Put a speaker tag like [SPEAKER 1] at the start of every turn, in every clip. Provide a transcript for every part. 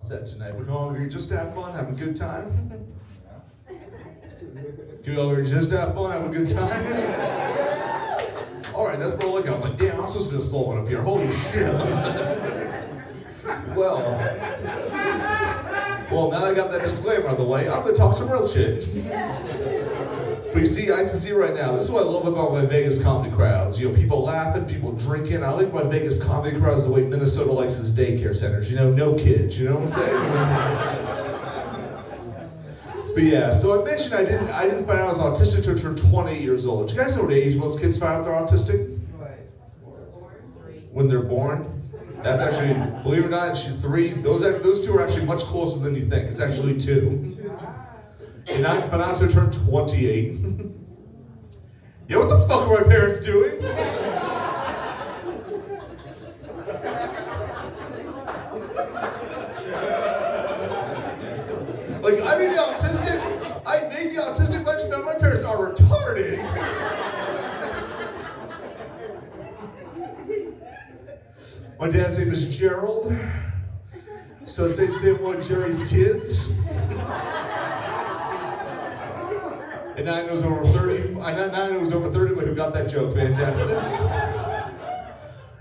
[SPEAKER 1] set tonight. We can all agree just to have fun, have a good time. Can we all agree just to have fun, have a good time? Alright, that's what we're looking at. I was like, damn, I'm supposed to be the slow one up here. Holy shit. Well, now that I got that disclaimer out of the way, I'm going to talk some real shit. But you see, I can see right now, this is what I love about my Vegas comedy crowds. You know, people laughing, people drinking. I like my Vegas comedy crowds the way Minnesota likes his daycare centers. You know, no kids, you know what I'm saying? But yeah, so I mentioned I didn't find out I was autistic until I turned 28 years old. Do you guys know what age most kids find out they're autistic? When they're born. That's actually, believe it or not, she's 3. Those two are actually much closer than you think. It's actually 2. And I found out until I turned 28. Yeah, what the fuck are my parents doing? Like, I need the autistic, but I just found my parents are retarded. My dad's name is Gerald. So same one Jerry's kids. And I know it was over 30. I know it was over 30, but who got that joke? Fantastic.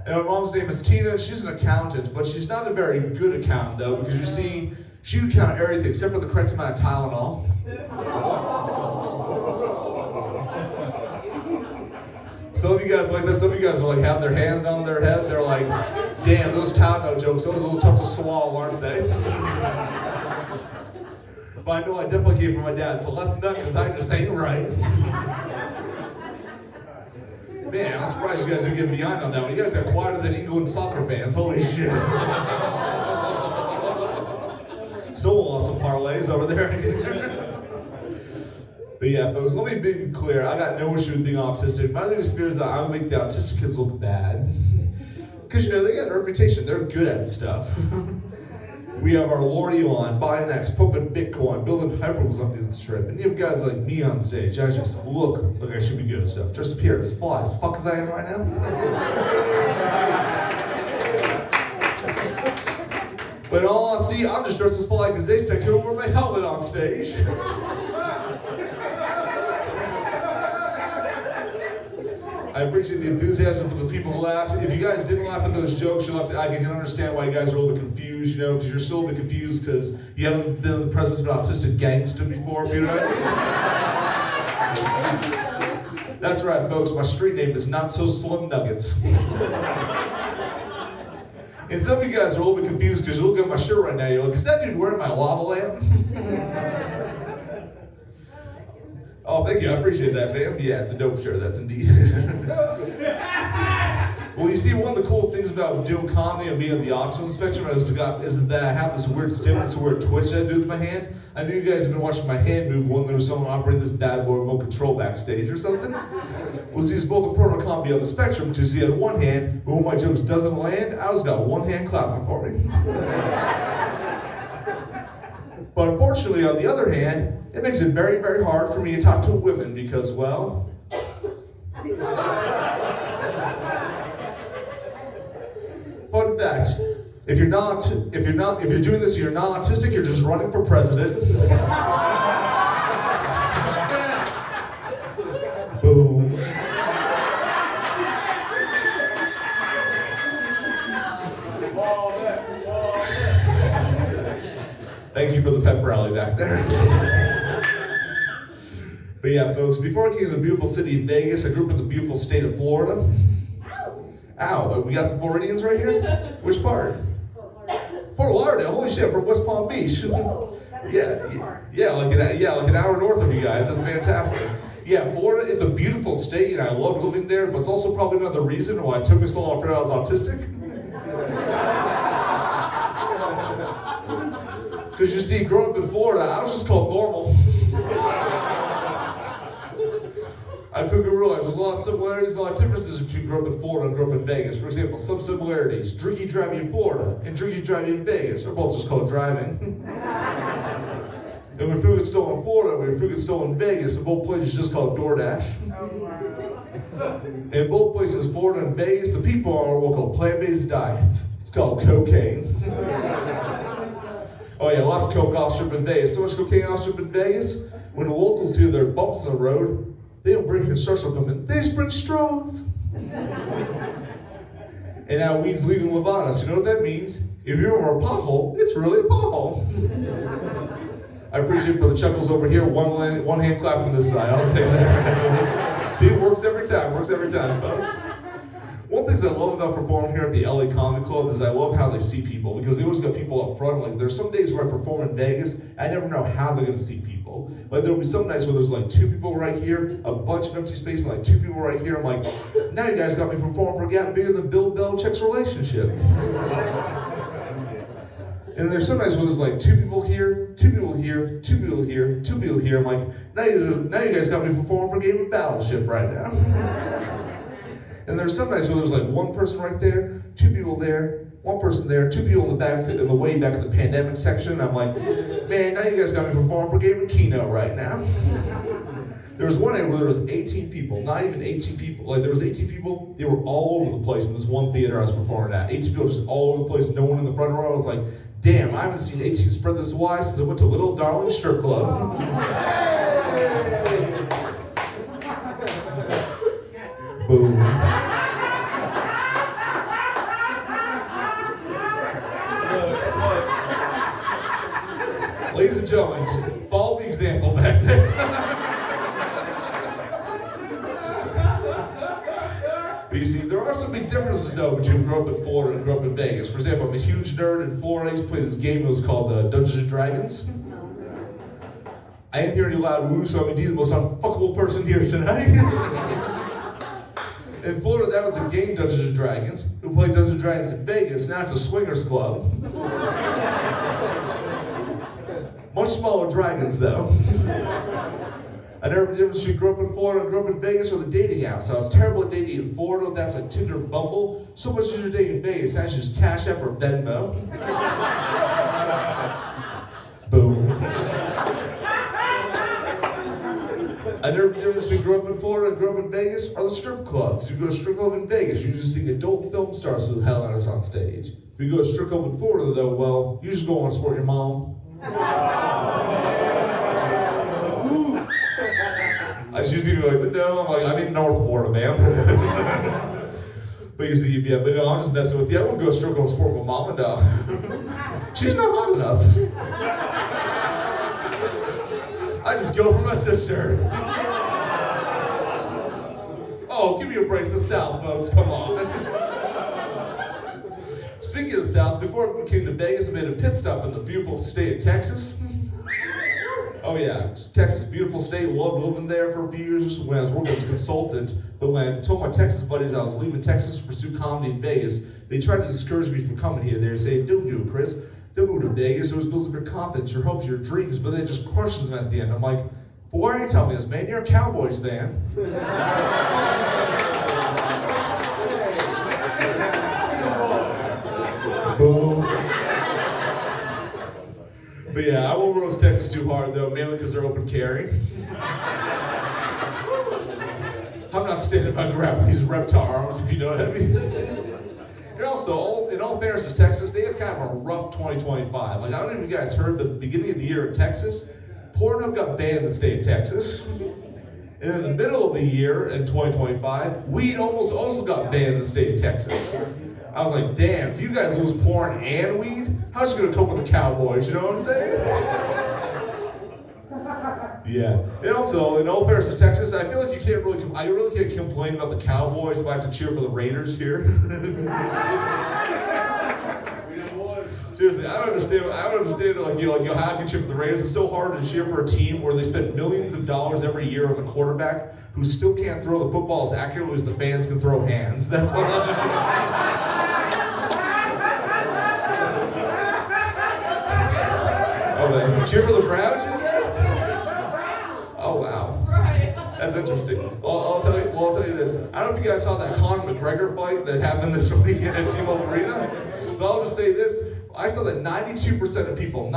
[SPEAKER 1] And my mom's name is Tina. She's an accountant, but she's not a very good accountant though, because you see, she would count everything except for the correct amount of Tylenol. Some of you guys like this. Some of you guys are like have their hands on their head. They're like, damn, those Tylenol jokes. Those are a little tough to swallow, aren't they? But I know I definitely came from my dad, so left nut because I just ain't right. Man, I'm surprised you guys didn't get behind on that one. You guys are quieter than England soccer fans. Holy shit. Someone lost some parlays over there. But yeah, folks, let me be clear. I got no issue with being autistic. My biggest fear is that I'll make the autistic kids look bad. Because, you know, they got a reputation. They're good at stuff. We have our Lord Elon, buying X, pumping Bitcoin, building hyperloops on the strip. And you have guys like me on stage. I just look like I should be good at stuff. Just appear as fly as fuck as I am right now. But in all honesty, I'm just dressed as fly because they said go wear my helmet on stage. I appreciate the enthusiasm for the people who laughed. If you guys didn't laugh at those jokes, I can understand why you guys are a little bit confused, you know, because you're still a bit confused because you haven't been in the presence of an autistic gangster before, you know what I mean? That's right, folks, my street name is Not So Slim Nuggets. And some of you guys are a little bit confused because you look at my shirt right now, you're like, is that dude wearing my lava lamp? Oh, thank you. I appreciate that, man. Yeah, it's a dope shirt. That's indeed. Well, you see, one of the coolest things about doing comedy and being on the autism spectrum is that I have this weird stiffness, weird twitch that I do with my hand. I know you guys have been watching my hand move when there was someone operating this bad boy remote control backstage or something. Well, see, it's both important to comedy on the spectrum because, see, on one hand, when one of my jokes doesn't land, I always got one hand clapping for me. But unfortunately, on the other hand, it makes it very, very hard for me to talk to women because, well, fun fact, if you're doing this and you're not autistic, you're just running for president. Boom. Thank you for the pep rally back there. But yeah, folks, before I came to the beautiful city of Vegas, I grew up in the beautiful state of Florida. Ow, we got some Floridians right here? Which part? Fort Lauderdale, holy shit, from West Palm Beach. Yeah, like an hour north of you guys, that's fantastic. Yeah, Florida, it's a beautiful state, and I love living there, but it's also probably another reason why it took me so long to figure out I was autistic. Because you see, growing up in Florida, I was just called normal. I quickly realized there's a lot of similarities and a lot of differences between growing up in Florida and growing up in Vegas. For example, some similarities. Drinking driving in Florida and drinking driving in Vegas are both just called driving. And when food gets stolen in Florida, when food gets stolen in Vegas, in both places just called DoorDash. Oh, wow. In both places, Florida and Vegas, the people are what are called plant-based diets. It's called cocaine. Oh yeah, lots of coke off strip in Vegas. So much cocaine off strip in Vegas. When the locals hear their bumps on the road, they don't bring construction equipment. They just bring straws. And now weed's legal in Levinas. You know what that means? If you're over a pothole, it's really a pothole. I appreciate for the chuckles over here. One hand clap on this side. I'll take that. See, it works every time. Works every time, folks. One thing I love about performing here at the LA Comedy Club is I love how they see people, because they always got people up front. Like, there's some days where I perform in Vegas, I never know how they're gonna see people. Like, there'll be some nights where there's like 2 people right here, a bunch of empty space, and like 2 people right here. I'm like, now you guys got me performing for a gap bigger than Bill Belichick's relationship. And there's some nights where there's like 2 people here, 2 people here, 2 people here, 2 people here. I'm like, now you guys got me performing for a game of Battleship right now. And there's some nights where there's like 1 person right there, 2 people there, 1 person there, 2 people in the back, in the way back to the pandemic section. I'm like, man, now you guys got me performing for a game of Keno right now. There was one night where there was 18 people, not even 18 people. Like, there was 18 people, they were all over the place in this one theater I was performing at. 18 people just all over the place, no one in the front row. I was like, damn, I haven't seen 18 spread this wide since I went to Little Darling Strip Club. Boom. Ladies and gentlemen, follow the example back there. But you see, there are some big differences though between growing up in Florida and growing up in Vegas. For example, I'm a huge nerd in Florida. I used to play this game that was called Dungeons and Dragons. I didn't hear any loud woo, so I'm indeed the most unfuckable person here tonight. In Florida, that was a game, Dungeons and Dragons. We played Dungeons and Dragons in Vegas. Now it's a swingers club. Much smaller dragons, though. I never been able to grow up in Florida and grew up in Vegas or the dating apps. I was terrible at dating in Florida. That's like Tinder, Bumble. So much easier dating in Vegas. That's just Cash App or Venmo. Boom. I never been able to grow up in Florida and grew up in Vegas or the strip clubs. You go to a strip club in Vegas, you just see adult film stars with headliners on stage. If you go to a strip club in Florida, though, well, you just go on to support your mom. I just usually be like, but no, I'm in North Florida, man. But you see, yeah, but no, I'm just messing with you. I won't go to strip club and support my mom, and she's not hot enough. I just go for my sister. Oh, give me a break. It's the South, folks. Come on. Speaking of the South, before I came to Vegas, I made a pit stop in the beautiful state of Texas. Oh yeah, Texas, beautiful state. Loved living there for a few years when I was working as a consultant. But when I told my Texas buddies I was leaving Texas to pursue comedy in Vegas, they tried to discourage me from coming here. They were saying, don't do it, Chris. Don't move to Vegas. It was builds up your confidence, your hopes, your dreams, but then it just crushes them at the end. I'm like, but why are you telling me this, man? You're a Cowboys fan. Boom. But yeah, I won't roast Texas too hard though, mainly because they're open carry. I'm not standing by grabbing these reptile arms, if you know what I mean. And also, in all fairness to Texas, they had kind of a rough 2025. Like, I don't know if you guys heard, but at the beginning of the year in Texas, Pornhub got banned in the state of Texas. And in the middle of the year in 2025, weed almost also got banned in the state of Texas. I was like, damn, if you guys lose porn and weed, how's you gonna cope with the Cowboys, you know what I'm saying? Yeah. And also, in all fairness to Texas, I feel like I really can't complain about the Cowboys if I have to cheer for the Raiders here. Seriously, I don't understand like how I can cheer for the Raiders. It's so hard to cheer for a team where they spend millions of dollars every year on a quarterback who still can't throw the football as accurately as the fans can throw hands. That's all. Oh, man. Cheer for the Browns, you said? Oh, wow. That's interesting. I'll tell you this. I don't know if you guys saw that Conor McGregor fight that happened this weekend at T-Mobile Arena, but I'll just say this. I saw that 92% of people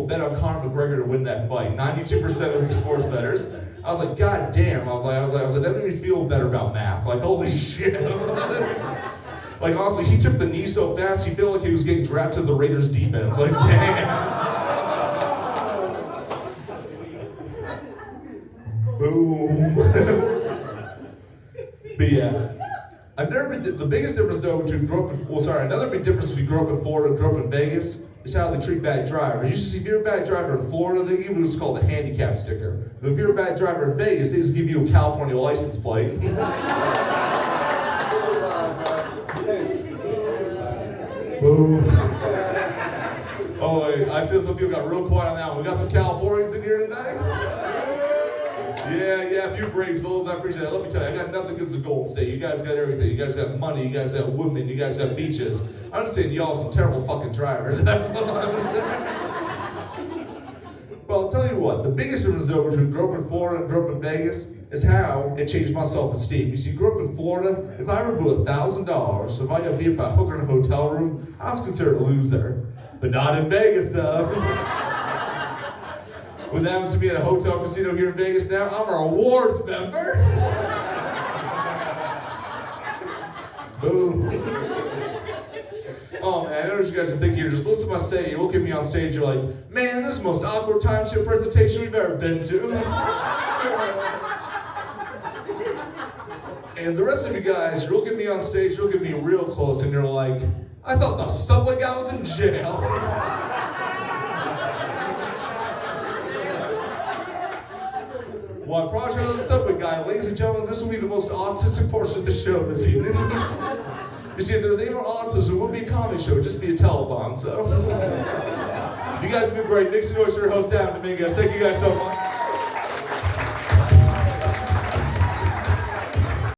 [SPEAKER 1] bet on Conor McGregor to win that fight. 92% of sports bettors. I was like, God damn. I was like, that made me feel better about math. Like, holy shit. Like, honestly, he took the knee so fast, he felt like he was getting drafted to the Raiders defense. Like, damn. Boom. But yeah. I've never been, the biggest difference though between another big difference between grew up in Florida and grew up in Vegas is how they treat bad drivers. You see, if you're a bad driver in Florida, they give you what's called a handicap sticker. But if you're a bad driver in Vegas, they just give you a California license plate. Boom. Oh, wait, I see some people got real quiet on that one. We got some Californians in here tonight? Yeah, a few breaks, those I appreciate that. Let me tell you, I got nothing against the Golden State. You guys got everything. You guys got money, you guys got women, you guys got beaches. I'm just saying y'all some terrible fucking drivers. That's all I'm saying. But I'll tell you what, the biggest difference though between growing up in Florida and growing up in Vegas is how it changed my self-esteem. You see, grew up in Florida, if I ever blew $1,000, if I got beat by a hooker in a hotel room, I was considered a loser. But not in Vegas though. When that happens to be at a hotel casino here in Vegas now, I'm a rewards member. Boom. Oh man, I know what you guys are thinking here. Just listen to my say. You look at me on stage, you're like, man, this is the most awkward timeship presentation we've ever been to. And the rest of you guys, you look at me on stage, you look at me real close, and you're like, I thought the subway guy was in jail. Well, I promise you the subway guy, ladies and gentlemen, this will be the most autistic portion of the show this evening. You see, if there's any more autism, it wouldn't be a comedy show, it'd just be a telethon, so. You guys have been great. Nick Sinois, your host, down to me, guys. Thank you guys so much.